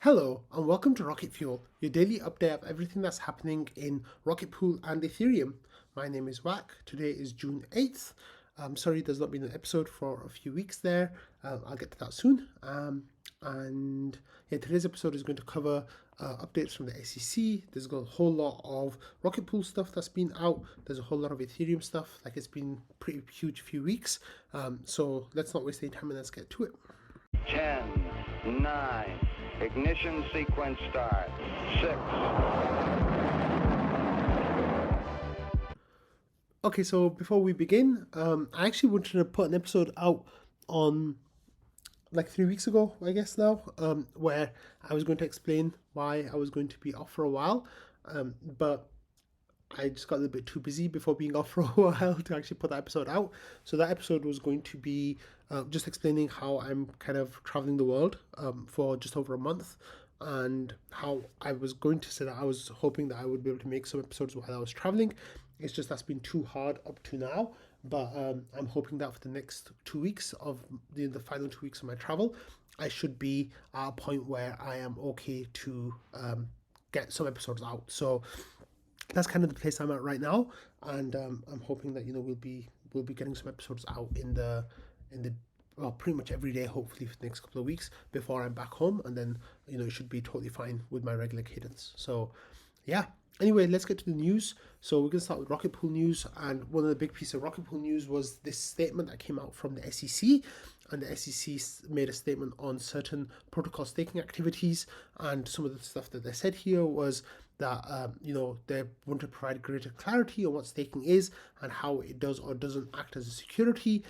Hello and welcome to Rocket Fuel, your daily update of everything that's happening in Rocket Pool and Ethereum. My name is Wack. Today is June 8th. I'm sorry there's not been an episode for a few weeks there. I'll get to that soon. And yeah, today's episode is going to cover updates from the SEC. There's got a whole lot of Rocket Pool stuff that's been out. There's a whole lot of Ethereum stuff. Like, it's been pretty huge few weeks. So let's not waste any time and let's get to it. 10, 9, ignition sequence start, 6. Okay, so before we begin, I actually wanted to put an episode out on like 3 weeks ago, I guess now, where I was going to explain why I was going to be off for a while, but I just got a little bit too busy before being off for a while to actually put that episode out. So that episode was going to be just explaining how I'm kind of traveling the world for just over a month, and how I was going to say that I was hoping that I would be able to make some episodes while I was traveling. It's just that's been too hard up to now, but I'm hoping that for the next 2 weeks of the final 2 weeks of my travel, I should be at a point where I am okay to get some episodes out. So that's kind of the place I'm at right now, and I'm hoping that we'll be getting some episodes out in the well, pretty much every day, hopefully for the next couple of weeks before I'm back home, and then it should be totally fine with my regular cadence. So yeah. Anyway, let's get to the news. So we're going to start with Rocket Pool news, and one of the big pieces of Rocket Pool news was this statement that came out from the SEC, and the SEC made a statement on certain protocol staking activities, and some of the stuff that they said here was that they want to provide greater clarity on what staking is and how it does or doesn't act as a security.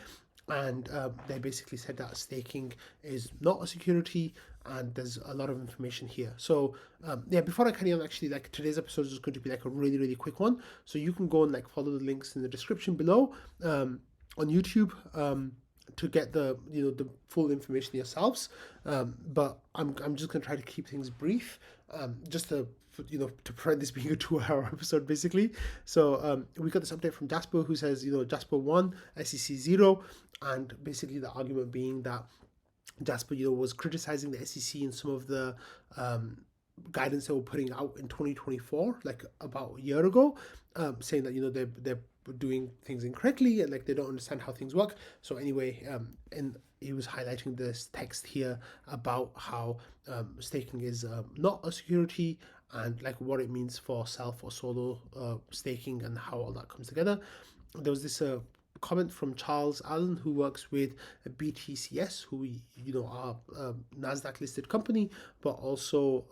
And they basically said that staking is not a security, and there's a lot of information here. So before I carry on, actually, like, today's episode is going to be like a really quick one, so you can go and like follow the links in the description below on YouTube to get the the full information yourselves. But I'm just gonna try to keep things brief, just to prevent this being a 2-hour episode, basically. So we got this update from Jasper, who says Jasper 1, SEC 0, and basically the argument being that Jasper was criticizing the SEC in some of the guidance they were putting out in 2024, like about a year ago, saying that they're doing things incorrectly and like they don't understand how things work. So anyway, and he was highlighting this text here about how staking is not a security, and like what it means for self or solo staking and how all that comes together. There was this comment from Charles Allen, who works with BTCS, who are a NASDAQ listed company, but also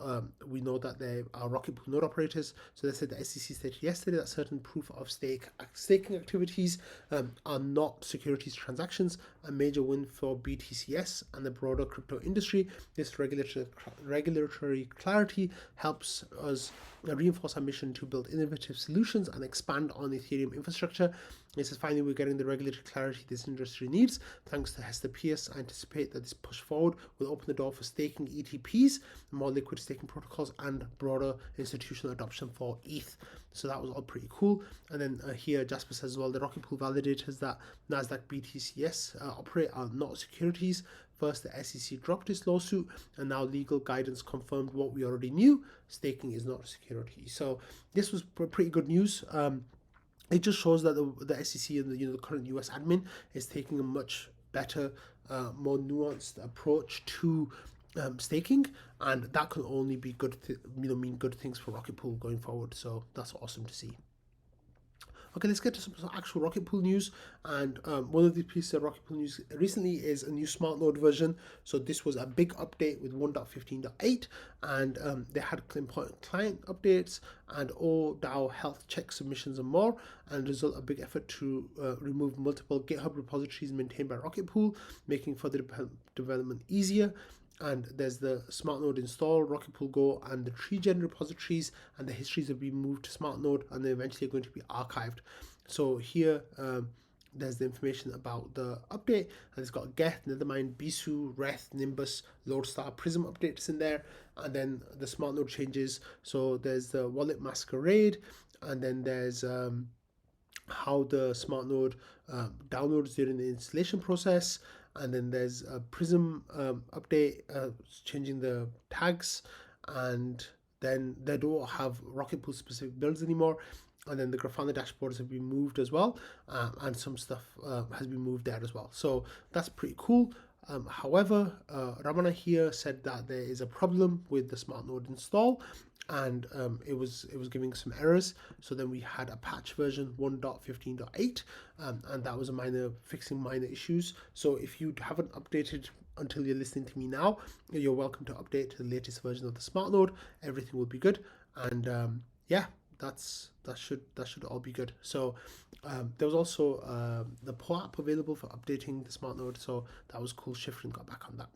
we know that they are Rocket Pool node operators. So they said the SEC stated yesterday that certain proof of staking activities are not securities transactions, a major win for BTCS and the broader crypto industry. This regulatory clarity helps us reinforce our mission to build innovative solutions and expand on Ethereum infrastructure. It says, finally, we're getting the regulatory clarity this industry needs. Thanks to Hester Pierce, I anticipate that this push forward will open the door for staking ETPs, more liquid staking protocols, and broader institutional adoption for ETH. So that was all pretty cool. And then here, Jasper says as well, the Rocket Pool validators that NASDAQ BTCS operate are not securities. First, the SEC dropped its lawsuit, and now legal guidance confirmed what we already knew: staking is not a security. So this was pretty good news. It just shows that the SEC and the current US admin is taking a much better, more nuanced approach to staking, and that can only be good, mean good things for Rocket Pool going forward. So that's awesome to see. Okay, let's get to some actual Rocket Pool news. And one of the pieces of Rocket Pool news recently is a new smart node version. So this was a big update with 1.15.8, and they had important client updates and ODAO health check submissions and more, and result a big effort to remove multiple GitHub repositories maintained by Rocket Pool, making further development easier. And there's the Smart Node install, Rocket Pool Go, and the TreeGen repositories, and the histories have been moved to Smart Node, and they're eventually going to be archived. So here, there's the information about the update, and it's got Geth, Nethermind, Bisu, rETH, Nimbus, Lodestar, Prism updates in there, and then the Smart Node changes. So there's the Wallet Masquerade, and then there's how the Smart Node downloads during the installation process, and then there's a Prism update changing the tags, and then they don't have Rocket Pool specific builds anymore. And then the Grafana dashboards have been moved as well, and some stuff has been moved there as well. So that's pretty cool. However, Ramana here said that there is a problem with the smart node install, and it was giving some errors. So then we had a patch version 1.15.8, and that was fixing minor issues. So if you haven't updated until you're listening to me now, you're welcome to update to the latest version of the smart node. Everything will be good, and yeah, that should all be good. So there was also the PO app available for updating the smart node, so that was cool. Shifrin got back on that.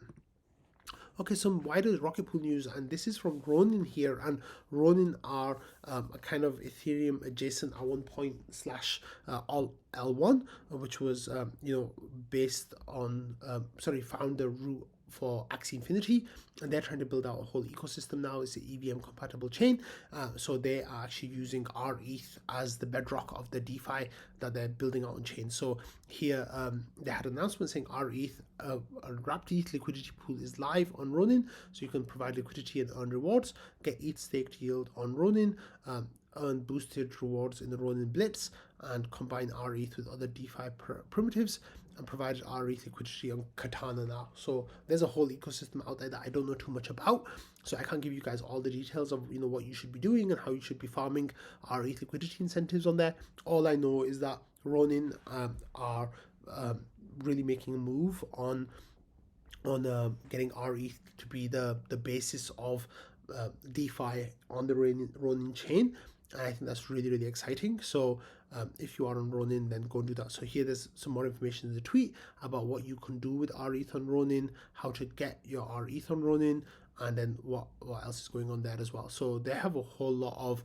Okay, some wider Rocket Pool news, and this is from Ronin here, and Ronin are a kind of Ethereum adjacent at one point slash L1, which was based on found the root for Axie Infinity, and they're trying to build out a whole ecosystem now. It's an EVM compatible chain, so they are actually using rETH as the bedrock of the DeFi that they're building out on chain. So here they had an announcement saying rETH, a wrapped ETH liquidity pool is live on Ronin, so you can provide liquidity and earn rewards, get ETH staked yield on Ronin, earn boosted rewards in the Ronin Blitz, and combine rETH with other DeFi primitives, and provided rETH liquidity on Katana now. So there's a whole ecosystem out there that I don't know too much about, so I can't give you guys all the details of what you should be doing and how you should be farming rETH liquidity incentives on there. All I know is that Ronin are really making a move on getting rETH to be the basis of DeFi on the Ronin chain. And I think that's really, really exciting. So if you are on Ronin, then go and do that. So here there's some more information in the tweet about what you can do with rETH on Ronin, how to get your rETH on Ronin, and then what else is going on there as well. So they have a whole lot of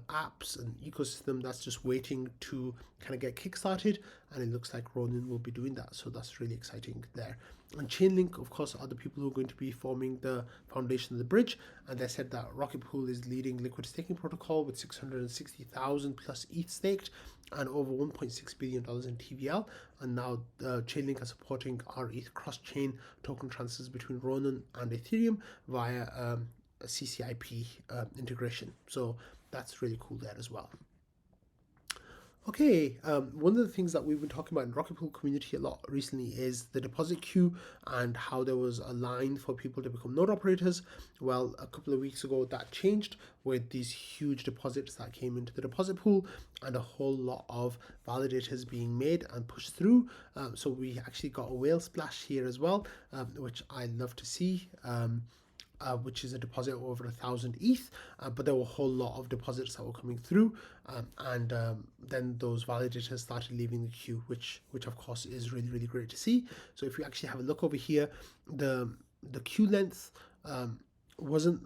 apps and ecosystem that's just waiting to kind of get kickstarted, and it looks like Ronin will be doing that. So that's really exciting there. And Chainlink, of course, are the people who are going to be forming the foundation of the bridge, and they said that Rocket Pool is leading liquid staking protocol with 660,000 plus ETH staked and over $1.6 billion in TVL, and now Chainlink are supporting rETH cross-chain token transfers between Ronin and Ethereum via a CCIP integration. So that's really cool there as well. Okay, one of the things that we've been talking about in Rocket Pool community a lot recently is the deposit queue and how there was a line for people to become node operators. Well, a couple of weeks ago that changed with these huge deposits that came into the deposit pool and a whole lot of validators being made and pushed through. So we actually got a whale splash here as well, which I love to see. Which is a deposit of over 1,000 ETH, but there were a whole lot of deposits that were coming through, and then those validators started leaving the queue, which of course is really, really great to see. So if you actually have a look over here, the queue length wasn't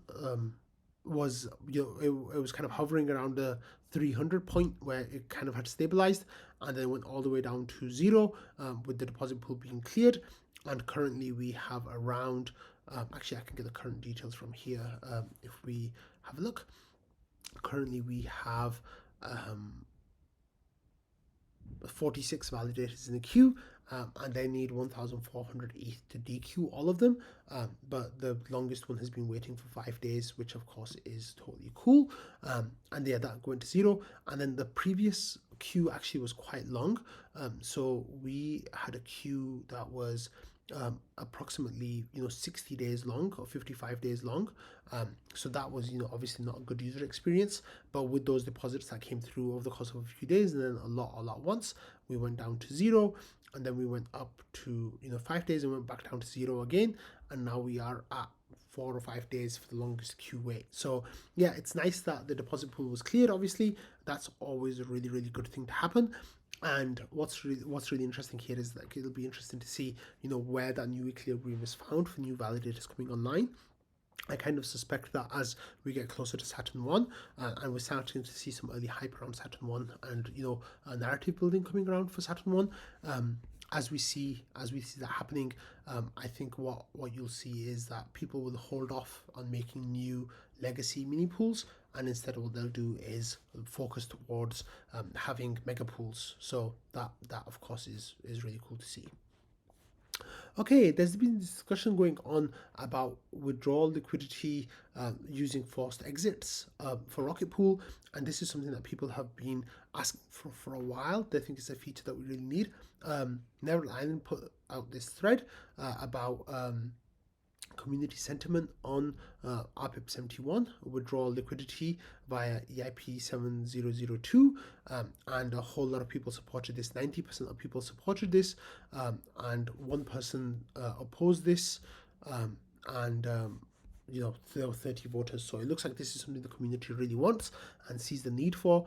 was it was kind of hovering around the 300 point where it kind of had stabilized, and then went all the way down to 0 with the deposit pool being cleared. And currently we have around actually I can get the current details from here if we have a look. Currently we have 46 validators in the queue, and they need 1,400 ETH to DQ all of them, but the longest one has been waiting for 5 days, which of course is totally cool. And yeah, that went to 0, and then the previous queue actually was quite long, so we had a queue that was approximately 60 days long or 55 days long, so that was obviously not a good user experience. But with those deposits that came through over the course of a few days and then a lot once, we went down to 0, and then we went up to 5 days and went back down to 0 again, and now we are at 4 or 5 days for the longest queue wait. So yeah, it's nice that the deposit pool was cleared. Obviously that's always a really, really good thing to happen. And what's really interesting here is that it'll be interesting to see where that new equilibrium is found for new validators coming online. I kind of suspect that as we get closer to Saturn 1, and we're starting to see some early hype around Saturn 1 and a narrative building coming around for Saturn 1, as we see that happening, I think what you'll see is that people will hold off on making new legacy mini pools, and instead what they'll do is focus towards having mega pools. So that of course is really cool to see. Okay, there's been discussion going on about withdrawal liquidity using forced exits for Rocket Pool, and this is something that people have been asking for a while. They think it's a feature that we really need. Neville Island put out this thread about community sentiment on RPIP 71 withdrawal liquidity via EIP 7002, and a whole lot of people supported this. 90% of people supported this, and one person opposed this, and there were 30 voters. So it looks like this is something the community really wants and sees the need for.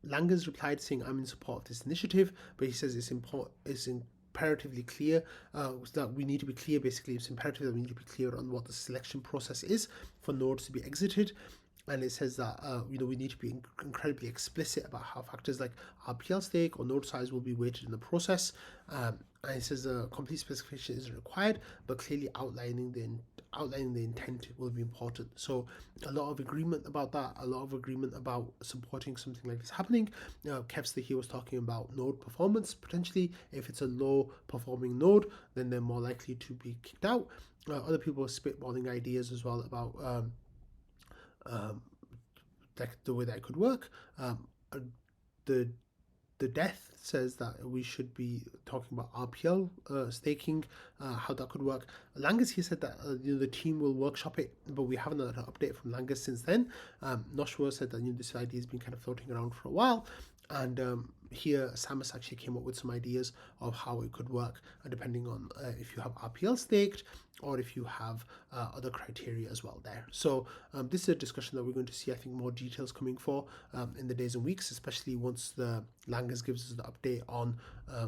Langas replied saying, "I'm in support of this initiative," but he says it's imperatively clear that we need to be clear. Basically, it's imperative that we need to be clear on what the selection process is for nodes to be exited. And it says that we need to be incredibly explicit about how factors like RPL stake or node size will be weighted in the process. And it says a complete specification isn't required, but clearly outlining the intent will be important. So a lot of agreement about that, a lot of agreement about supporting something like this happening. Kevster here was talking about node performance. Potentially, if it's a low performing node, then they're more likely to be kicked out. Other people are spitballing ideas as well about like the way that could work. The death says that we should be talking about RPL staking, how that could work. Langas here said that the team will workshop it, but we haven't had an update from Langas since then. Noshua said that this idea has been kind of floating around for a while, and here Samus actually came up with some ideas of how it could work, depending on if you have RPL staked or if you have other criteria as well there. So this is a discussion that we're going to see, I think, more details coming for in the days and weeks, especially once the Langas gives us an update on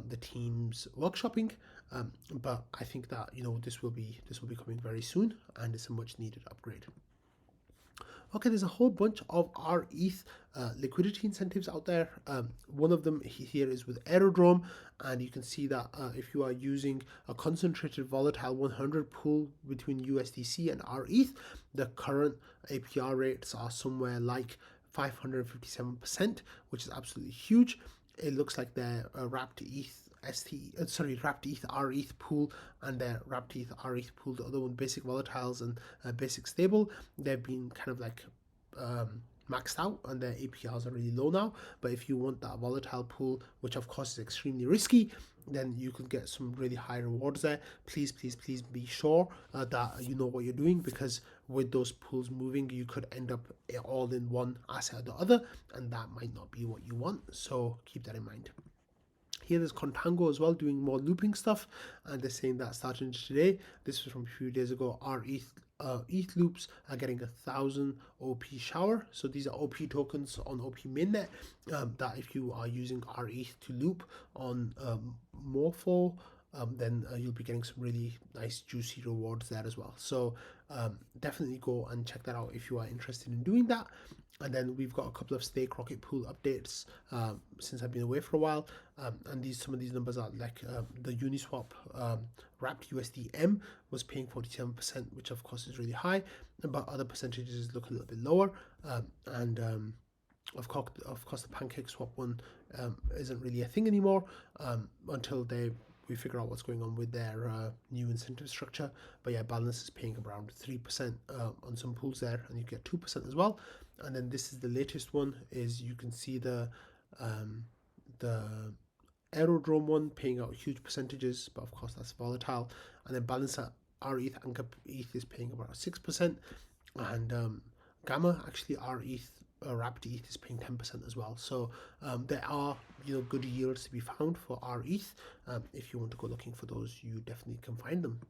the team's workshopping. But I think that this will be coming very soon, and it's a much needed upgrade. Okay, there's a whole bunch of rETH liquidity incentives out there. One of them here is with Aerodrome, and you can see that if you are using a concentrated volatile 100 pool between USDC and rETH, the current APR rates are somewhere like 557%, which is absolutely huge. It looks like their wrapped ETH wrapped ETH rETH pool and their wrapped ETH rETH pool, the other one, basic volatiles and basic stable, they've been kind of like maxed out and their APRs are really low now. But if you want that volatile pool, which of course is extremely risky, then you could get some really high rewards there. Please be sure that you know what you're doing, because with those pools moving, you could end up all in one asset or the other, and that might not be what you want. So keep that in mind. Here there's Contango as well, doing more looping stuff, and they're saying that starting today, this was from a few days ago, our ETH loops are getting 1,000 OP shower. So these are OP tokens on OP mainnet that if you are using rETH to loop on Morpho, then you'll be getting some really nice juicy rewards there as well. So definitely go and check that out if you are interested in doing that. And then we've got a couple of stake rocket pool updates since I've been away for a while, and some of these numbers are like the Uniswap wrapped USDM was paying 47%, which of course is really high, but other percentages look a little bit lower, and of course the Pancake Swap one isn't really a thing anymore until we figure out what's going on with their new incentive structure. But yeah, Balance is paying around 3% on some pools there, and you get 2% as well. And then this is the latest one, is you can see the Aerodrome one paying out huge percentages, but of course that's volatile. And then Balance at rETH and ETH is paying about 6%, and Gamma actually rETH wrapped ETH is paying 10% as well. So there are good yields to be found for rETH. If you want to go looking for those, you definitely can find them.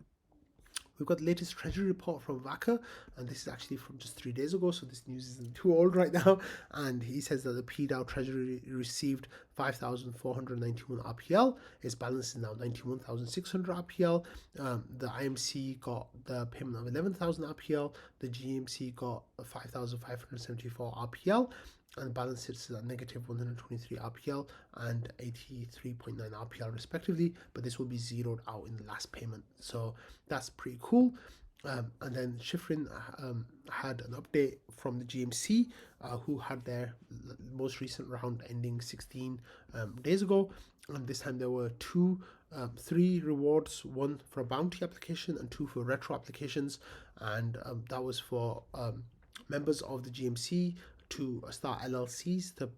We've got the latest Treasury report from Vaca, and this is actually from just 3 days ago, so this news isn't too old right now. And he says that the PDAO Treasury received 5,491 RPL. Its balance is now 91,600 RPL. The IMC got the payment of 11,000 RPL. The GMC got 5,574 RPL. And the balance sits at negative 123 RPL and 83.9 RPL respectively, but this will be zeroed out in the last payment. So that's pretty cool. And then Schifrin had an update from the GMC, who had their most recent round ending 16 days ago. And this time there were two 3 rewards, 1 for a bounty application and 2 for retro applications, and that was for members of the GMC to start LLCs to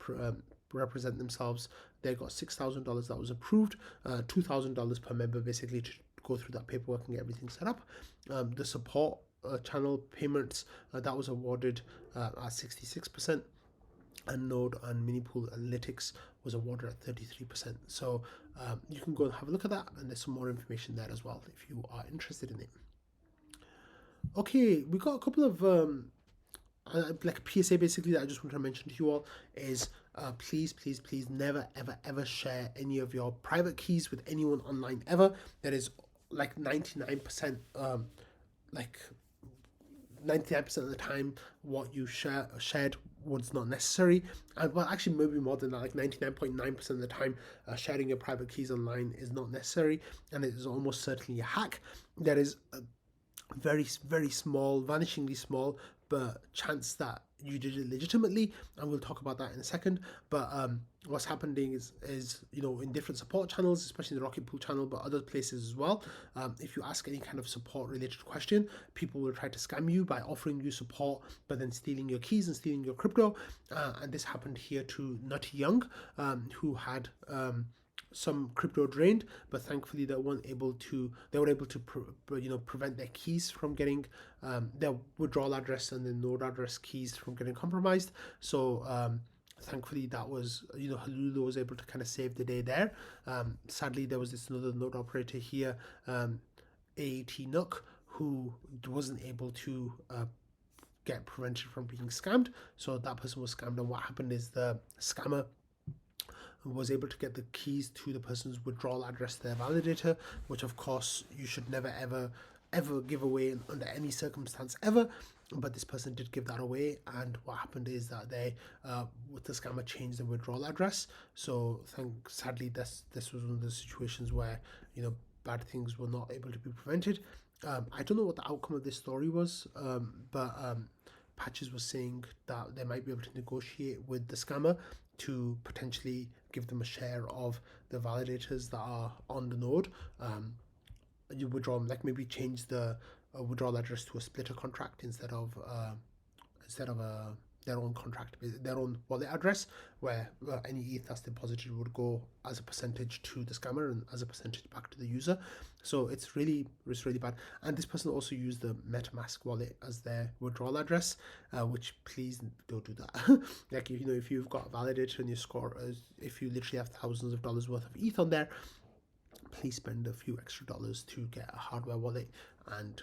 represent themselves. They got $6,000 that was approved, $2,000 per member basically to go through that paperwork and get everything set up. The support channel payments that was awarded at 66%, and Node and Minipool Analytics was awarded at 33%. So you can go and have a look at that, and there's some more information there as well if you are interested in it. Okay, we got a couple of like a PSA basically that I just want to mention to you all is please never ever share any of your private keys with anyone online ever. That is like 99% like 99% of the time what you shared was not necessary, and well actually maybe more than that, like 99.9% of the time sharing your private keys online is not necessary, and it is almost certainly a hack. There is a very small, vanishingly small, but chance that you did it legitimately, and we'll talk about that in a second. But what's happening is you know, in different support channels, especially the Rocket Pool channel, but other places as well, if you ask any kind of support related question, people will try to scam you by offering you support but then stealing your keys and stealing your crypto, and this happened here to Nutty Young, who had some crypto drained, but thankfully they were able to prevent their keys from getting their withdrawal address and the node address keys from getting compromised. So thankfully that was, you know, Halooo was able to kind of save the day there. Sadly there was this another node operator here, AET Nook, who wasn't able to get prevented from being scammed. So that person was scammed, and what happened is the scammer was able to get the keys to the person's withdrawal address to their validator, which of course you should never ever give away under any circumstance ever. But this person did give that away, and what happened is that they with the scammer changed the withdrawal address. So sadly this was one of the situations where, you know, bad things were not able to be prevented. I don't know what the outcome of this story was, but Patches was saying that they might be able to negotiate with the scammer to potentially give them a share of the validators that are on the node. You withdraw, like maybe change the withdrawal address to a splitter contract instead of their own contract, their own wallet address, where any ETH that's deposited would go as a percentage to the scammer and as a percentage back to the user. So it's really bad. And this person also used the MetaMask wallet as their withdrawal address, which please don't do that. Like, you know, if you've got a validator and you score, if you literally have thousands of dollars worth of ETH on there, please spend a few extra dollars to get a hardware wallet and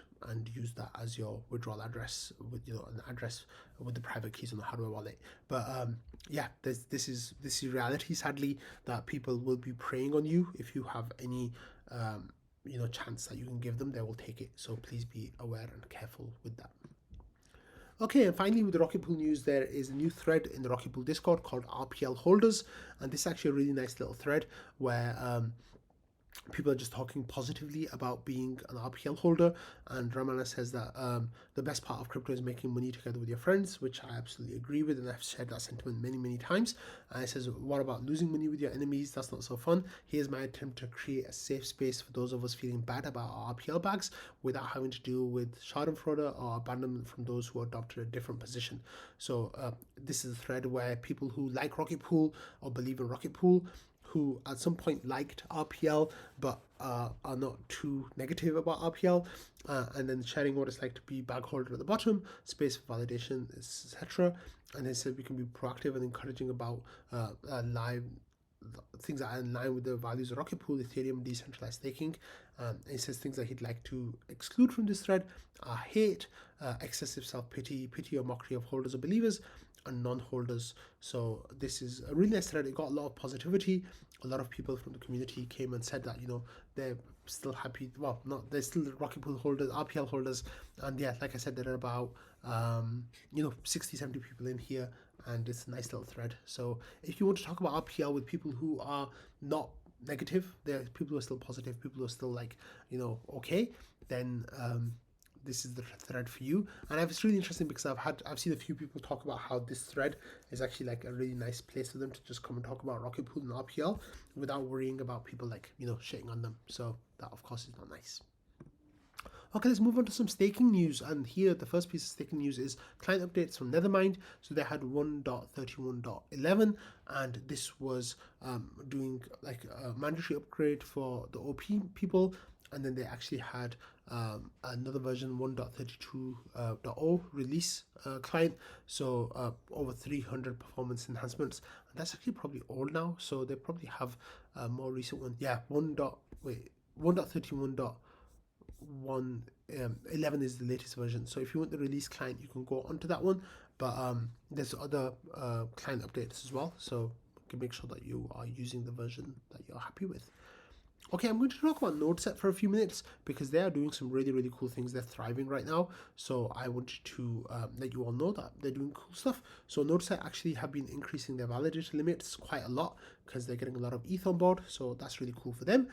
use that as your withdrawal address, with, you know, an address with the private keys on the hardware wallet. But yeah, this is reality, sadly, that people will be preying on you. If you have any you know, chance that you can give them, they will take it. So please be aware and careful with that. Okay, and finally with the Rocket Pool news, there is a new thread in the Rocket Pool Discord called RPL Holders, and this is actually a really nice little thread where people are just talking positively about being an RPL holder, and Ramana says that the best part of crypto is making money together with your friends, which I absolutely agree with, and I've shared that sentiment many times. And it says, what about losing money with your enemies? That's not so fun. Here's my attempt to create a safe space for those of us feeling bad about our RPL bags without having to deal with schadenfreude or abandonment from those who adopted a different position. So this is a thread where people who like Rocket Pool or believe in Rocket Pool, who at some point liked RPL but are not too negative about RPL, and then sharing what it's like to be bag holder at the bottom, space for validation, etc. And they said we can be proactive and encouraging about live things that are in line with the values of Rocket Pool, Ethereum, decentralized staking. And it says things that he'd like to exclude from this thread are hate, excessive self-pity, pity or mockery of holders or believers, and non-holders. So this is a really nice thread. It got a lot of positivity. A lot of people from the community came and said that, you know, they're still happy. Well, not, they're still Rocket Pool holders, RPL holders. And yeah, like I said, there are about 60-70 people in here, and it's a nice little thread. So if you want to talk about RPL with people who are not negative, there are people who are still positive, people who are still like, you know, okay, then this is the thread for you. And it's really interesting because I've seen a few people talk about how this thread is actually like a really nice place for them to just come and talk about Rocket Pool and RPL without worrying about people like, you know, shitting on them. So that of course is not nice. Okay, let's move on to some staking news. And here, the first piece of staking news is client updates from Nethermind. So they had 1.31.11, and this was doing like a mandatory upgrade for the OP people. And then they actually had another version 1.32.0 release client. So over 300 performance enhancements. And that's actually probably old now. So they probably have a more recent one. Yeah, 1.31.11 is the latest version. So if you want the release client, you can go onto that one. But there's other client updates as well. So you can make sure that you are using the version that you're happy with. Okay, I'm going to talk about NodeSet for a few minutes because they are doing some really, really cool things. They're thriving right now. So I wanted to let you all know that they're doing cool stuff. So NodeSet actually have been increasing their validator limits quite a lot because they're getting a lot of ETH on board. So that's really cool for them.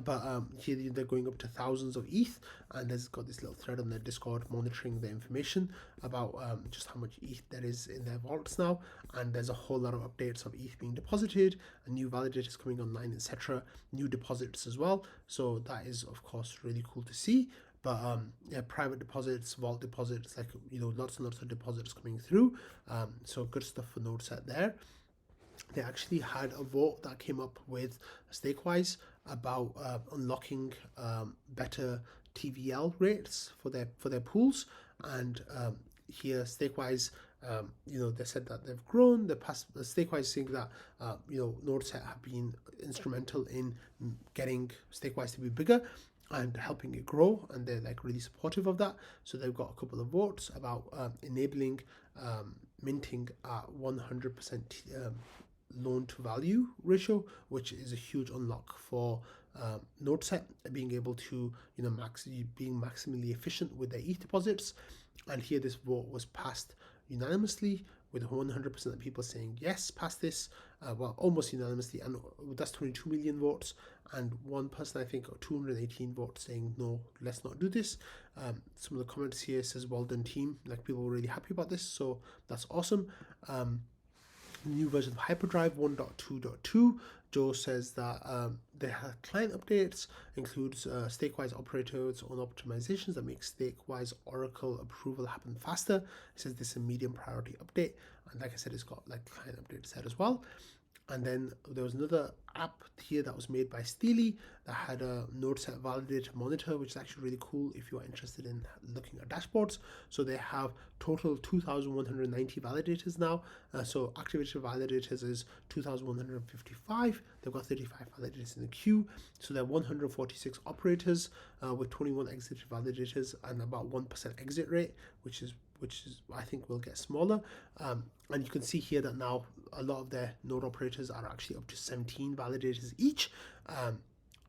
But here they're going up to thousands of ETH, and there's got this little thread on their Discord monitoring the information about just how much ETH there is in their vaults now. And there's a whole lot of updates of ETH being deposited, and new validators coming online, etc. New deposits as well. So that is of course really cool to see. But yeah, private deposits, vault deposits, like, you know, lots and lots of deposits coming through. So good stuff for NodeSet there. They actually had a vote that came up with Stakewise about unlocking better TVL rates for their pools. And here Stakewise, you know, they said that they've grown. The Stakewise saying that you know, NodeSet have been instrumental in getting Stakewise to be bigger and helping it grow, and they're like really supportive of that. So they've got a couple of votes about enabling minting at 100% loan to value ratio, which is a huge unlock for NodeSet, being able to, you know, being maximally efficient with their ETH deposits. And here this vote was passed unanimously with 100% of people saying yes, pass this. Well, almost unanimously, and that's 22 million votes, and one person, I think, 218 votes saying no, let's not do this. Some of the comments here says well done team, like people were really happy about this, so that's awesome. New version of Hyperdrive 1.2.2. Joe says that they have client updates, includes Stakewise operators on optimizations that make Stakewise Oracle approval happen faster. It says this is a medium priority update, and like I said, it's got like client updates there as well. And then there was another app here that was made by Steely that had a NodeSet validator monitor, which is actually really cool if you are interested in looking at dashboards. So they have total 2,190 validators now. So activated validators is 2,155. They've got 35 validators in the queue. So there are 146 operators with 21 exited validators and about 1% exit rate, which is I think will get smaller. And you can see here that now a lot of their node operators are actually up to 17 validators each.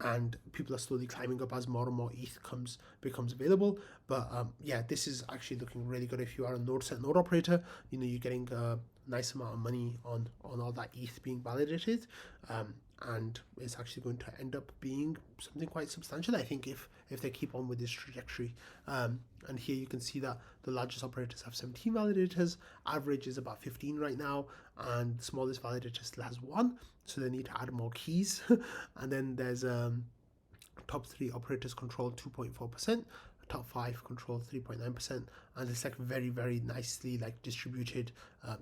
And people are slowly climbing up as more and more ETH becomes available. But yeah, this is actually looking really good. If you are a NodeSet node operator, you know, you're getting a nice amount of money on all that ETH being validated. And it's actually going to end up being something quite substantial, I think, if they keep on with this trajectory. And here you can see that the largest operators have 17 validators, average is about 15 right now, and the smallest validator still has 1, so they need to add more keys. And then there's top 3 operators control 2.4%, top 5 control 3.9%, and it's like very, very nicely like distributed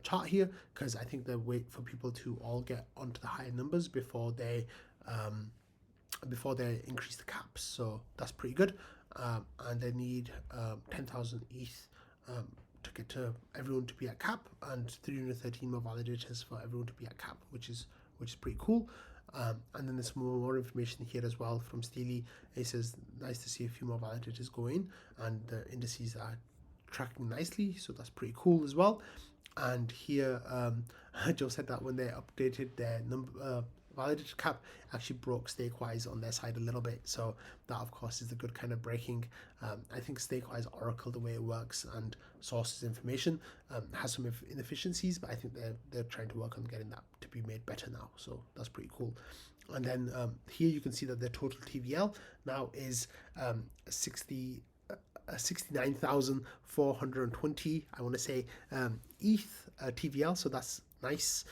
chart here, because I think they wait for people to all get onto the higher numbers before they increase the caps. So that's pretty good. And they need 10,000 ETH to get to everyone to be at cap, and 313 more validators for everyone to be at cap, which is pretty cool. And then there's more information here as well from Steely. It says nice to see a few more validators go in, and the indices are tracking nicely, so that's pretty cool as well. And here Joe said that when they updated their validator cap, actually broke Stakewise on their side a little bit, so that of course is the good kind of breaking. I think Stakewise Oracle, the way it works and sources information, has some inefficiencies, but I think they're trying to work on getting that to be made better now, so that's pretty cool. And then here you can see that their total TVL now is 60 69,420, I want to say, ETH TVL, so that's nice.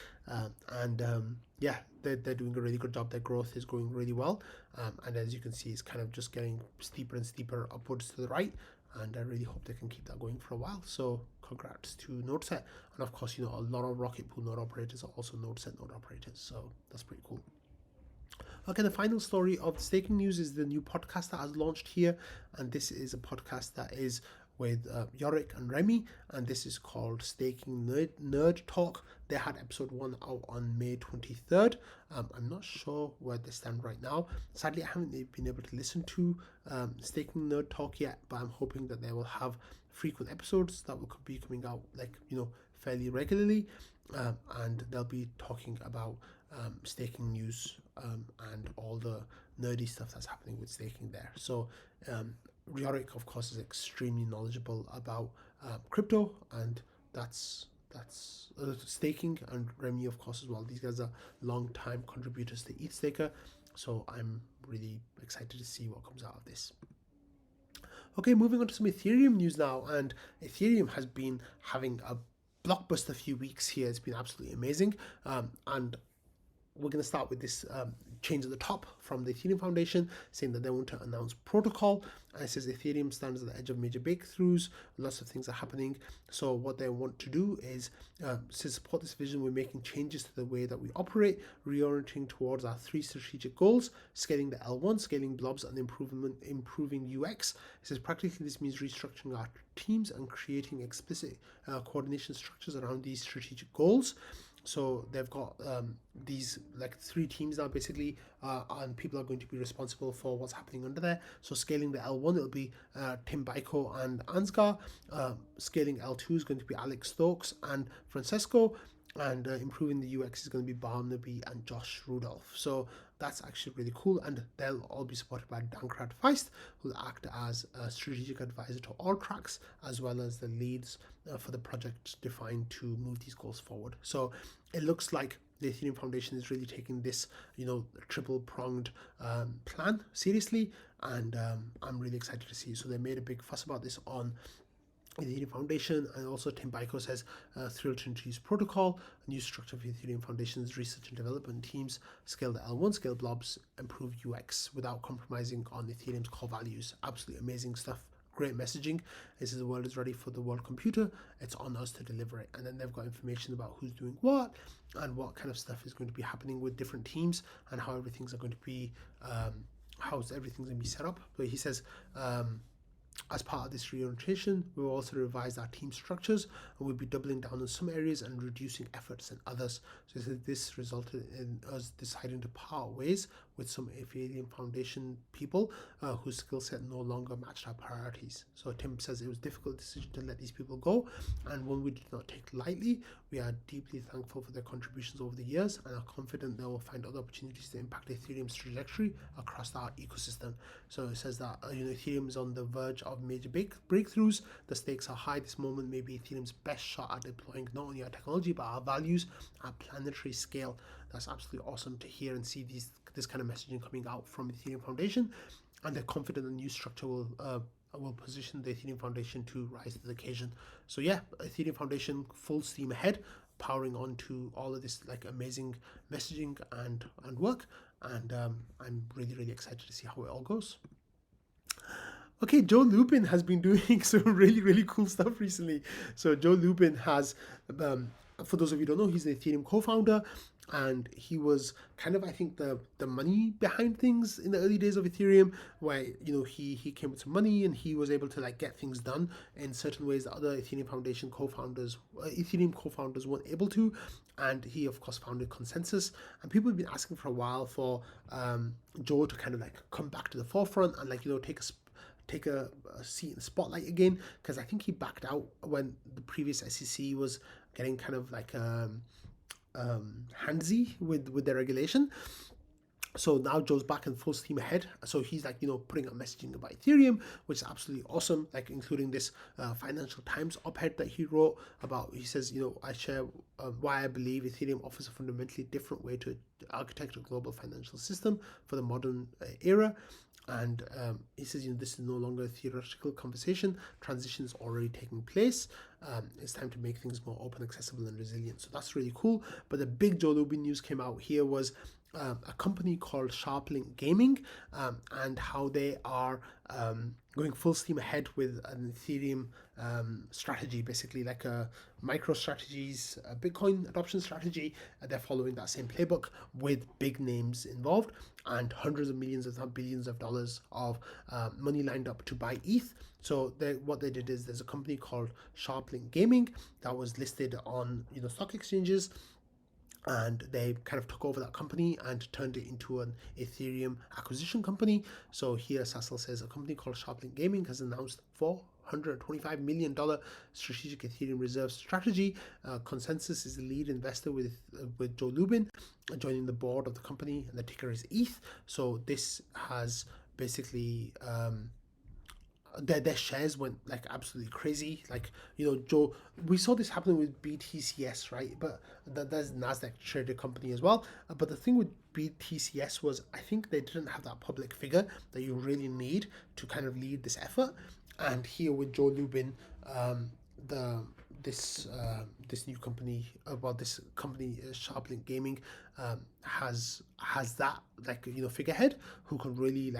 Yeah, they're doing a really good job. Their growth is going really well, and as you can see, it's kind of just getting steeper and steeper upwards to the right, and I really hope they can keep that going for a while. So congrats to NodeSet, and of course, a lot of Rocket Pool node operators are also NodeSet node operators, so that's pretty cool. Okay, the final story of the staking news is the new podcast that has launched here, and this is a podcast that is with Yorick and Remy, and this is called Staking Nerd Talk. They had episode 1 out on May 23rd. I'm not sure where they stand right now. Sadly, I haven't been able to listen to Staking Nerd Talk yet, but I'm hoping that they will have frequent episodes that will be coming out fairly regularly, and they'll be talking about staking news and all the nerdy stuff that's happening with staking there. So Yorick, of course, is extremely knowledgeable about crypto, and that's staking, and Remy, of course, as well. These guys are long-time contributors to ETH Staker, so I'm really excited to see what comes out of this. Okay, moving on to some Ethereum news now, and Ethereum has been having a blockbuster few weeks here. It's been absolutely amazing, and we're going to start with this change at the top from the Ethereum Foundation, saying that they want to announce protocol, and it says Ethereum stands at the edge of major breakthroughs. Lots of things are happening. So what they want to do is to support this vision, we're making changes to the way that we operate, reorienting towards our 3 strategic goals: scaling the L1, scaling blobs, and improving UX. It says practically this means restructuring our teams and creating explicit coordination structures around these strategic goals. So they've got these 3 teams now, basically, and people are going to be responsible for what's happening under there. So scaling the L1, it'll be Tim Baiko and Ansgar. Scaling L2 is going to be Alex Stokes and Francesco. And improving the UX is going to be Barnaby and Josh Rudolph. So that's actually really cool, and they'll all be supported by Dankrad Feist, who will act as a strategic advisor to all tracks, as well as the leads for the project defined to move these goals forward. So it looks like the Ethereum Foundation is really taking this, triple-pronged plan seriously, and I'm really excited to see. So they made a big fuss about this on the Ethereum Foundation, and also Tim Baiko says thrilled to introduce protocol, a new structure for Ethereum Foundation's research and development teams, scale the L1, scale blobs, improve UX without compromising on Ethereum's core values. Absolutely amazing stuff. Great messaging. This is the world is ready for the world computer. It's on us to deliver it. And then they've got information about who's doing what and what kind of stuff is going to be happening with different teams and how everything's going to be set up. But he says, as part of this reorientation, we will also revise our team structures, and we'll be doubling down on some areas and reducing efforts in others. So this resulted in us deciding to part ways with some Ethereum Foundation people whose skill set no longer matched our priorities. So Tim says it was a difficult decision to let these people go, and one we did not take lightly. We are deeply thankful for their contributions over the years and are confident they will find other opportunities to impact Ethereum's trajectory across our ecosystem. So it says that Ethereum is on the verge of major breakthroughs. The stakes are high. This moment may be Ethereum's best shot at deploying not only our technology but our values at planetary scale. That's absolutely awesome to hear and see this kind of messaging coming out from the Ethereum Foundation, and they're confident the new structure will position the Ethereum Foundation to rise to the occasion. So yeah, Ethereum Foundation full steam ahead, powering on to all of this amazing messaging and work, and I'm really excited to see how it all goes. Okay, Joe Lubin has been doing some really cool stuff recently. So Joe Lubin has, for those of you who don't know, he's the Ethereum co-founder, and he was kind of, I think, the money behind things in the early days of Ethereum, where he came with some money and he was able to get things done in certain ways that other Ethereum Foundation co-founders weren't able to. And he of course founded Consensus, and people have been asking for a while for Joe to kind of come back to the forefront and take a seat in the spotlight again, because I think he backed out when the previous SEC was getting kind of handsy with their regulation. So now Joe's back in full steam ahead. So he's like, putting out messaging about Ethereum, which is absolutely awesome. Like including this Financial Times op-ed that he wrote about. He says, I share why I believe Ethereum offers a fundamentally different way to architect a global financial system for the modern era. And he says, this is no longer a theoretical conversation. Transition is already taking place. It's time to make things more open, accessible, and resilient. So that's really cool. But the big Joe Lubin news came out here was a company called Sharplink Gaming, and how they are going full steam ahead with an Ethereum strategy, basically like a micro strategies, a Bitcoin adoption strategy. They're following that same playbook with big names involved and hundreds of millions, if not billions of dollars of money lined up to buy ETH. So what they did is there's a company called Sharplink Gaming that was listed on stock exchanges, and they kind of took over that company and turned it into an Ethereum acquisition company. So here Sassel says a company called Sharplink Gaming has announced $425 million strategic Ethereum reserve strategy. Consensus is the lead investor with Joe Lubin joining the board of the company, and the ticker is ETH. So this has basically their shares went like absolutely crazy. Like, Joe, we saw this happening with BTCS, right? But that's Nasdaq traded company as well. But the thing with BTCS was, I think they didn't have that public figure that you really need to kind of lead this effort. And here with Joe Lubin, this new company, this company Sharplink Gaming, has that figurehead who can really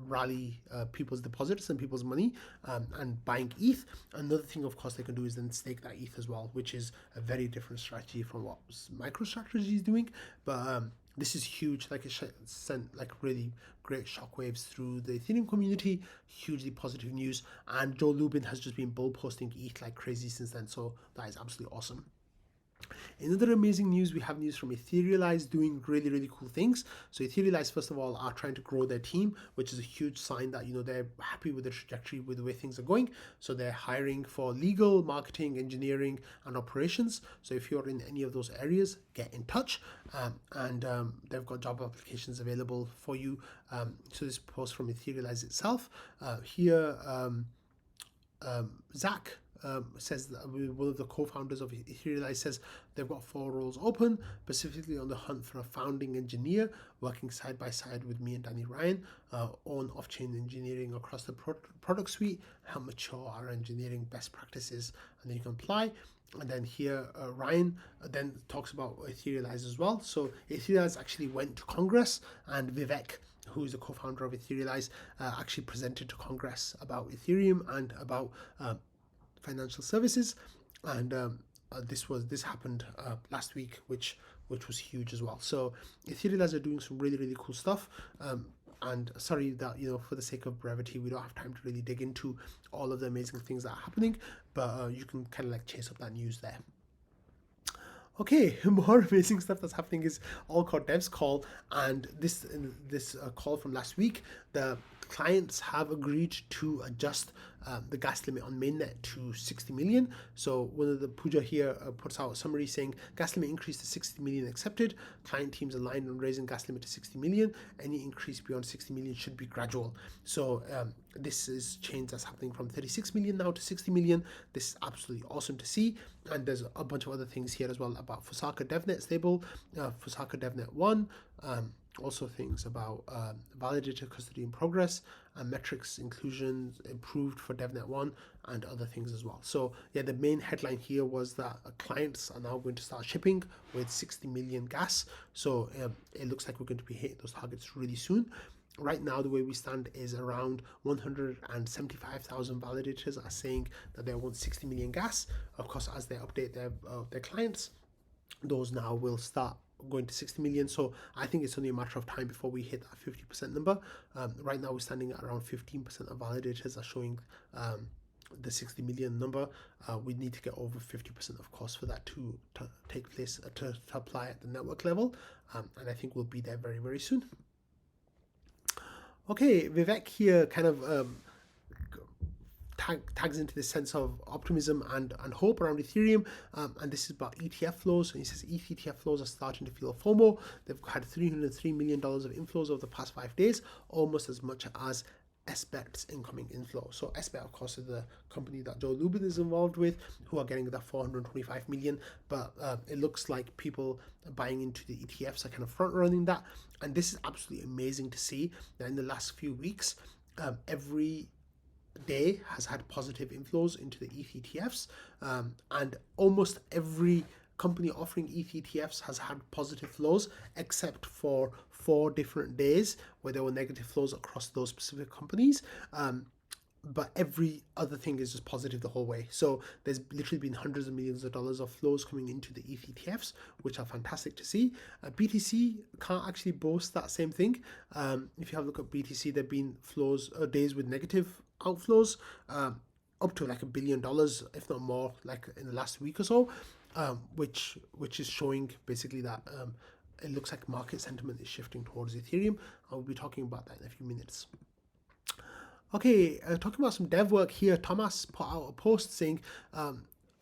rally people's deposits and people's money, and buying ETH. Another thing, of course, they can do is then stake that ETH as well, which is a very different strategy from what MicroStrategy is doing. But this is huge. Like, it sent really great shockwaves through the Ethereum community. Hugely positive news, and Joe Lubin has just been bull posting ETH like crazy since then. So that is absolutely awesome. In other amazing news, we have news from Etherealize doing really, really cool things. So Etherealize, first of all, are trying to grow their team, which is a huge sign that, they're happy with the trajectory, with the way things are going. So they're hiring for legal, marketing, engineering, and operations. So if you're in any of those areas, get in touch. And they've got job applications available for you. So this post from Etherealize itself. Zach says that one of the co-founders of Etherealize says they've got 4 roles open, specifically on the hunt for a founding engineer working side by side with me and Danny Ryan on off-chain engineering across the product suite, help mature our engineering best practices, and then you can apply. And then here Ryan then talks about Etherealize as well. So Etherealize actually went to Congress, and Vivek, who is a co-founder of Etherealize, actually presented to Congress about Ethereum and about financial services. And this happened last week, which was huge as well. So Etherealize are doing some really, really cool stuff. And sorry that, for the sake of brevity, we don't have time to really dig into all of the amazing things that are happening, but you can kind of chase up that news there. Okay, more amazing stuff that's happening is Allcore Devs call, and this call from last week, the clients have agreed to adjust the gas limit on mainnet to 60 million. So one of the Pooja here puts out a summary saying gas limit increase to 60 million accepted. Client teams aligned on raising gas limit to 60 million. Any increase beyond 60 million should be gradual. So this is change that's happening from 36 million now to 60 million. This is absolutely awesome to see. And there's a bunch of other things here as well about Fusaka DevNet stable, Fusaka DevNet 1, also things about validator custody in progress, metrics inclusion improved for DevNet 1, and other things as well. So yeah, the main headline here was that clients are now going to start shipping with 60 million gas. So it looks like we're going to be hitting those targets really soon. Right now, the way we stand is around 175,000 validators are saying that they want 60 million gas. Of course, as they update their clients, those now will start going to 60 million. So I think it's only a matter of time before we hit that 50% number. Right now, we're standing at around 15% of validators are showing the 60 million number. We need to get over 50%, of course, for that to take place, to apply at the network level. And I think we'll be there very, very soon. Okay, Vivek here kind of tags into this sense of optimism and hope around Ethereum, and this is about ETF flows. And he says ETH ETF flows are starting to feel FOMO. They've had $303 million of inflows over the past 5 days, almost as much as SBET's incoming inflow. So SBET, of course, is the company that Joe Lubin is involved with, who are getting that 425 million. But it looks like people buying into the ETFs are kind of front running that, and this is absolutely amazing to see that in the last few weeks, every day has had positive inflows into the ETH ETFs, and almost every company offering ETH ETFs has had positive flows, except for 4 different days where there were negative flows across those specific companies. But every other thing is just positive the whole way. So there's literally been hundreds of millions of dollars of flows coming into the ETH ETFs, which are fantastic to see. BTC can't actually boast that same thing. If you have a look at BTC, there have been flows, days with negative outflows, up to like $1 billion, if not more, like in the last week or so, which is showing basically that it looks like market sentiment is shifting towards Ethereum. I'll be talking about that in a few minutes. Okay, talking about some dev work here, Thomas put out a post saying,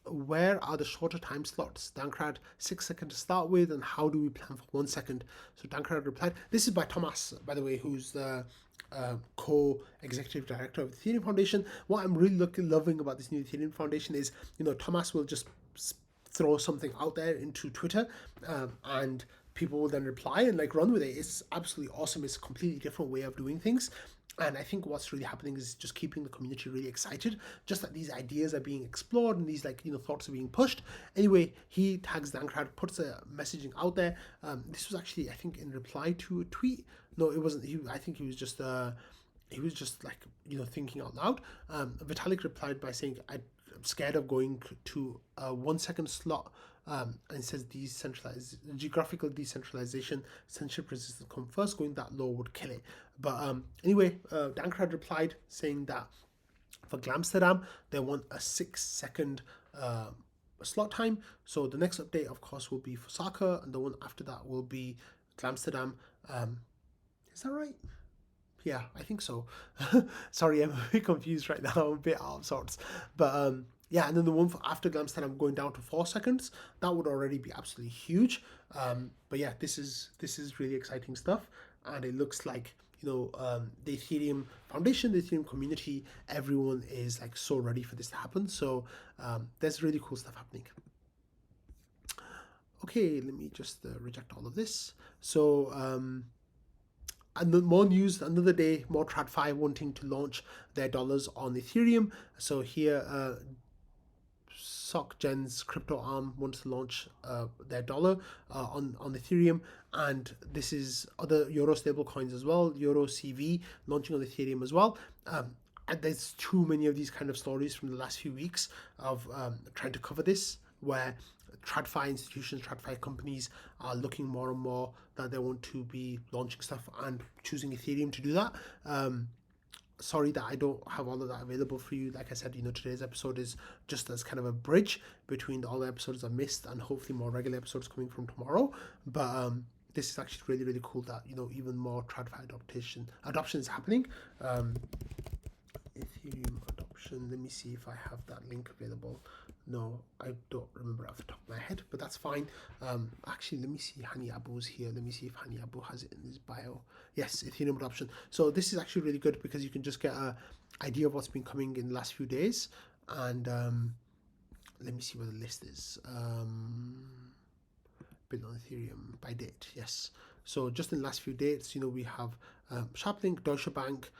where are the shorter time slots? Dankrad, 6 seconds to start with, and how do we plan for 1 second? So Dankrad replied, this is by Thomas, by the way, who's the co-executive director of the Ethereum Foundation. What I'm really loving about this new Ethereum Foundation is, Thomas will just throw something out there into Twitter, and people will then reply and like run with it. It's absolutely awesome. It's a completely different way of doing things. And I think what's really happening is just keeping the community really excited, just that these ideas are being explored and these thoughts are being pushed. Anyway, he tags Dankrad, puts a messaging out there. This was actually, I think, in reply to a tweet. No, it wasn't. I think he was just like, thinking out loud. Vitalik replied by saying, I'm scared of going to a 1 second slot. And it says geographical decentralization, censorship resistance come first. Going that low would kill it. But anyway, Dankrad replied saying that for Glamsterdam, they want a 6 second slot time. So the next update, of course, will be for Saka, and the one after that will be Glamsterdam. Is that right? Yeah, I think so. Sorry, I'm a bit confused right now. I'm a bit out of sorts. But yeah, and then the one for after Glamsterdam going down to 4 seconds, that would already be absolutely huge. But yeah, this is really exciting stuff, and it looks like the Ethereum Foundation, the Ethereum community, everyone is like so ready for this to happen. So there's really cool stuff happening. Okay, let me just reject all of this. So and more news, another day, more TradFi wanting to launch their dollars on Ethereum. So here, SocGen's crypto arm wants to launch their dollar on Ethereum, and this is other Euro stable coins as well, Euro CV launching on Ethereum as well. And there's too many of these kind of stories from the last few weeks of trying to cover this, where TradFi institutions, TradFi companies are looking more and more that they want to be launching stuff and choosing Ethereum to do that. Sorry that I don't have all of that available for you. Like I said, today's episode is just as kind of a bridge between all the episodes I missed and hopefully more regular episodes coming from tomorrow. But this is actually really, really cool that, even more TradFi adoption is happening. Ethereum adoption. Let me see if I have that link available. No, I don't remember off the top of my head, but that's fine. Actually, let me see. Hani Abu's here. Let me see if Hani Abu has it in his bio. Yes, Ethereum adoption. So this is actually really good because you can just get an idea of what's been coming in the last few days. And let me see where the list is. Built on Ethereum by date. Yes. So just in the last few dates, we have Sharplink, Deutsche Bank,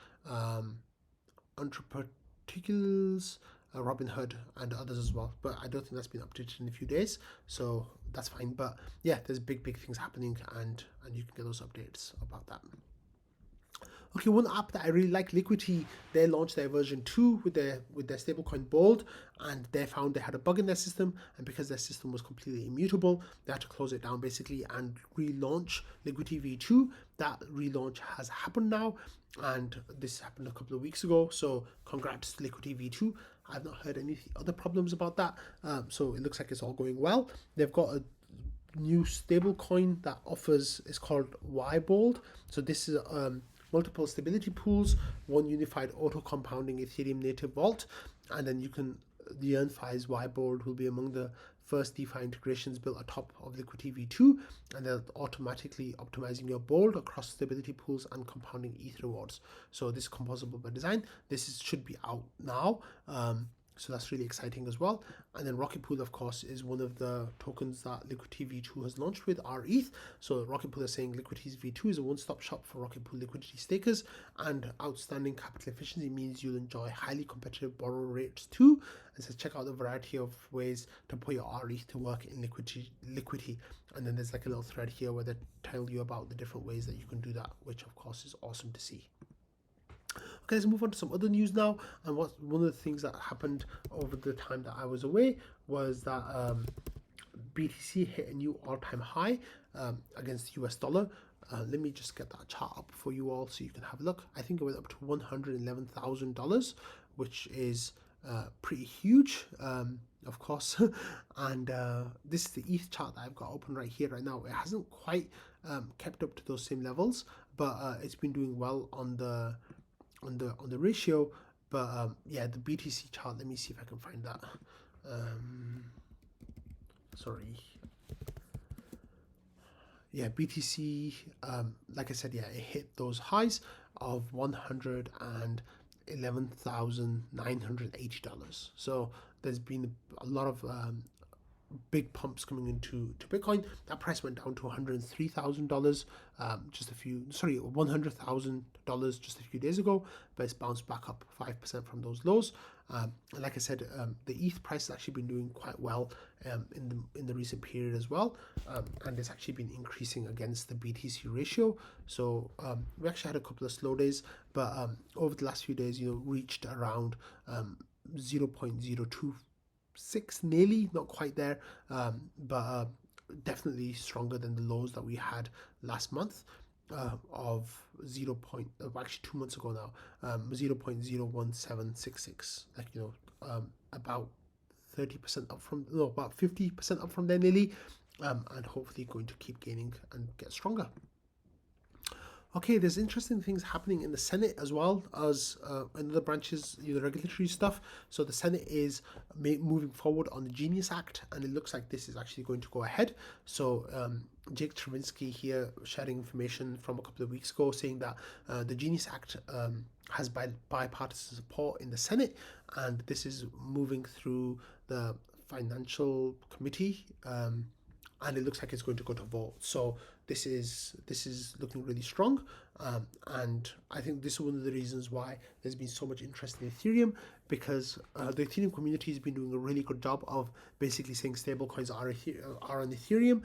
Entreparticles, Robinhood, and others as well, but I don't think that's been updated in a few days, so that's fine. But yeah, there's big things happening, and you can get those updates about that. Okay, one app that I really like, Liquity, they launched their version 2 with their stablecoin Bold, and they found they had a bug in their system, and because their system was completely immutable, they had to close it down basically and relaunch Liquity V2. That relaunch has happened now, and this happened a couple of weeks ago, so congrats to Liquity V2. I've not heard any other problems about that, so it looks like it's all going well. They've got a new stable coin that offers, it's called YBold. So this is one multiple stability pools, one unified auto-compounding Ethereum native vault, and then the EarnFi's whiteboard will be among the first DeFi integrations built atop of Liquity V2, and they're automatically optimizing your board across stability pools and compounding ETH rewards. So this is composable by design. Should be out now. So that's really exciting as well. And then Rocket Pool, of course, is one of the tokens that Liquity V2 has launched with rETH. So Rocket Pool is saying Liquity V2 is a one-stop shop for Rocket Pool liquidity stakers, and outstanding capital efficiency means you'll enjoy highly competitive borrow rates too. And says check out the variety of ways to put your rETH to work in liquidity. And then there's like a little thread here where they tell you about the different ways that you can do that, which of course is awesome to see. Okay, let's move on to some other news now. And one of the things that happened over the time that I was away was that BTC hit a new all-time high against the US dollar. Let me just get that chart up for you all so you can have a look. I think it went up to $111,000, which is pretty huge, of course. And this is the ETH chart that I've got open right here right now. It hasn't quite kept up to those same levels, but it's been doing well on the ratio. But yeah, the BTC chart, let me see if I can find that. Sorry. Yeah, BTC, like I said, yeah, it hit those highs of $111,980. So there's been a lot of big pumps coming into Bitcoin. That price went down to $103,000 $100,000 just a few days ago, but it's bounced back up 5% from those lows. And like I said, the ETH price has actually been doing quite well in the recent period as well, and it's actually been increasing against the BTC ratio. So we actually had a couple of slow days, but over the last few days, reached around 0.026, nearly, not quite there, but definitely stronger than the lows that we had last month of actually 2 months ago now, 0.01766, like about 30% up from about 50% up from there nearly, and hopefully going to keep gaining and get stronger. Okay, there's interesting things happening in the Senate as well as in other branches, the regulatory stuff. So the Senate is moving forward on the Genius Act, and it looks like this is actually going to go ahead. So Jake Travinsky here sharing information from a couple of weeks ago saying that the Genius Act has bipartisan support in the Senate, and this is moving through the Financial Committee, and it looks like it's going to go to vote. So this is looking really strong, and I think this is one of the reasons why there's been so much interest in Ethereum, because the Ethereum community has been doing a really good job of basically saying stablecoins are on Ethereum,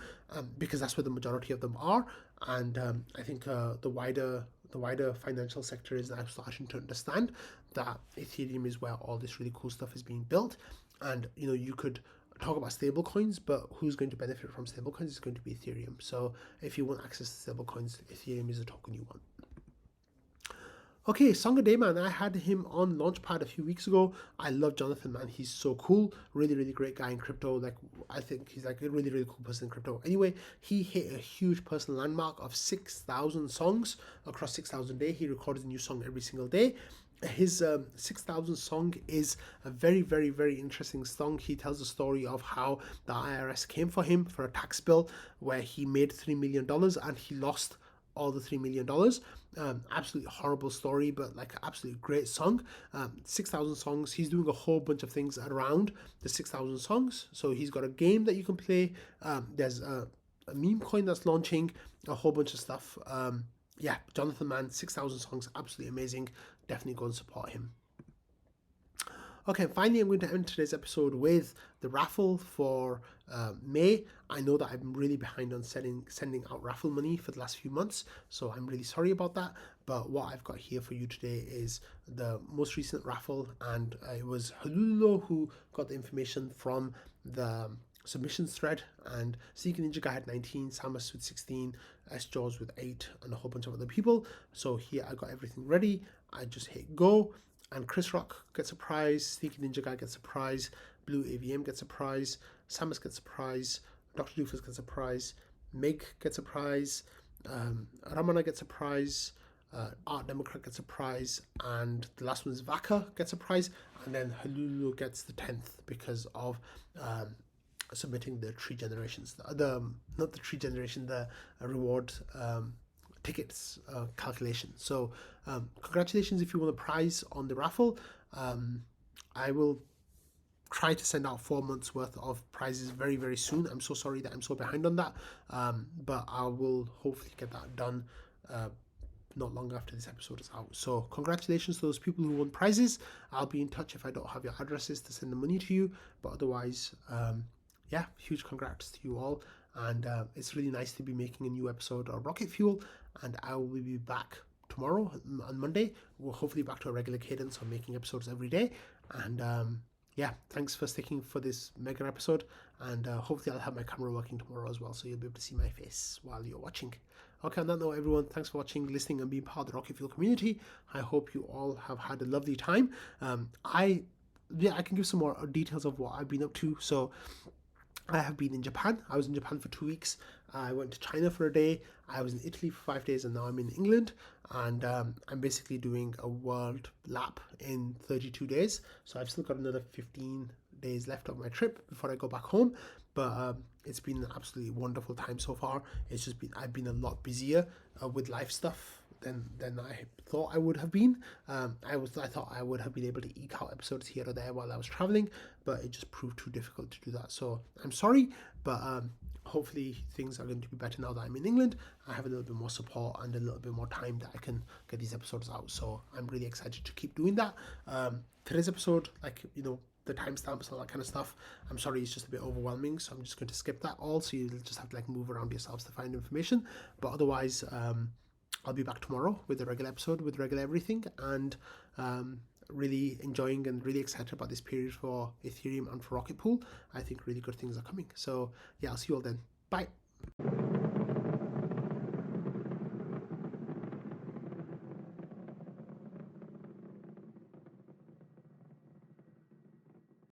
because that's where the majority of them are, and I think the wider financial sector is now starting to understand that Ethereum is where all this really cool stuff is being built. And you could talk about stablecoins, but who's going to benefit from stablecoins is going to be Ethereum. So if you want access to stablecoins, Ethereum is a token you want. Okay, Song of Day, man. I had him on Launchpad a few weeks ago. I love Jonathan, man. He's so cool. Really, really great guy in crypto. Like, I think he's like a really, really cool person in crypto. Anyway, he hit a huge personal landmark of 6,000 songs across 6,000 days. He records a new song every single day. His 6,000 song is a very, very, very interesting song. He tells the story of how the IRS came for him for a tax bill where he made $3 million and he lost all the $3 million. Absolutely horrible story, but like absolutely great song. 6,000 songs. He's doing a whole bunch of things around the 6,000 songs. So he's got a game that you can play. There's a meme coin that's launching, a whole bunch of stuff. Yeah, Jonathan, man, 6,000 songs, absolutely amazing. Definitely go and support him. Okay, finally, I'm going to end today's episode with the raffle for May. I know that I'm really behind on sending out raffle money for the last few months, so I'm really sorry about that. But what I've got here for you today is the most recent raffle, and it was Halooo who got the information from the submissions thread, and Sneaky Ninja Guy had 19, Samus with 16, S Jaws with 8, and a whole bunch of other people. So here I got everything ready. I just hit go, and Chris Rock gets a prize, Sneaky Ninja Guy gets a prize, Blue AVM gets a prize, Samus gets a prize, Dr. Doofus gets a prize, Meg gets a prize, Ramana gets a prize, Art Democrat gets a prize, and the last one is Vaca gets a prize, and then Halooo gets the 10th because of submitting the tree generations, the not the tree generation, the reward tickets calculation. So congratulations if you won a prize on the raffle. I will try to send out 4 months worth of prizes very, very soon. I'm so sorry that I'm so behind on that, but I will hopefully get that done not long after this episode is out. So congratulations to those people who won prizes. I'll be in touch if I don't have your addresses to send the money to you, but otherwise yeah, huge congrats to you all, and it's really nice to be making a new episode of Rocket Fuel, and I will be back tomorrow on Monday. We're hopefully back to a regular cadence of making episodes every day, and yeah, thanks for sticking for this mega episode, and hopefully I'll have my camera working tomorrow as well, so you'll be able to see my face while you're watching. Okay, on that note, everyone, thanks for watching, listening, and being part of the Rocket Fuel community. I hope you all have had a lovely time. I can give some more details of what I've been up to. So I have been in Japan. I was in Japan for 2 weeks. I went to China for a day. I was in Italy for 5 days, and now I'm in England. And I'm basically doing a world lap in 32 days. So I've still got another 15 days left of my trip before I go back home. But it's been an absolutely wonderful time so far. It's just been, I've been a lot busier with life stuff than I thought I would have been. I thought I would have been able to eke out episodes here or there while I was traveling, but it just proved too difficult to do that. So I'm sorry, but hopefully things are going to be better now that I'm in England. I have a little bit more support and a little bit more time that I can get these episodes out. So I'm really excited to keep doing that. Today's episode, like, you know, the timestamps and all that kind of stuff, I'm sorry, it's just a bit overwhelming, so I'm just going to skip that all, so you'll just have to like move around yourselves to find information. But otherwise, I'll be back tomorrow with a regular episode with regular everything, and really enjoying and really excited about this period for Ethereum and for Rocket Pool. I think really good things are coming. So yeah, I'll see you all then. Bye.